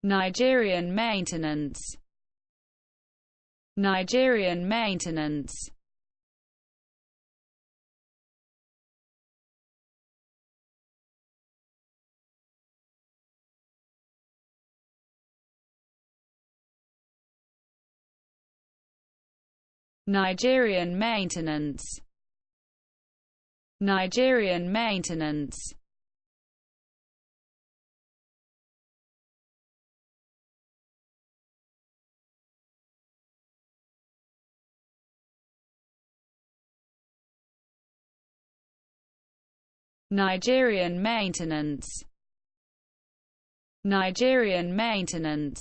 Nigerian maintenance. Nigerian maintenance. Nigerian maintenance. Nigerian maintenance. Nigerian maintenance. Nigerian maintenance.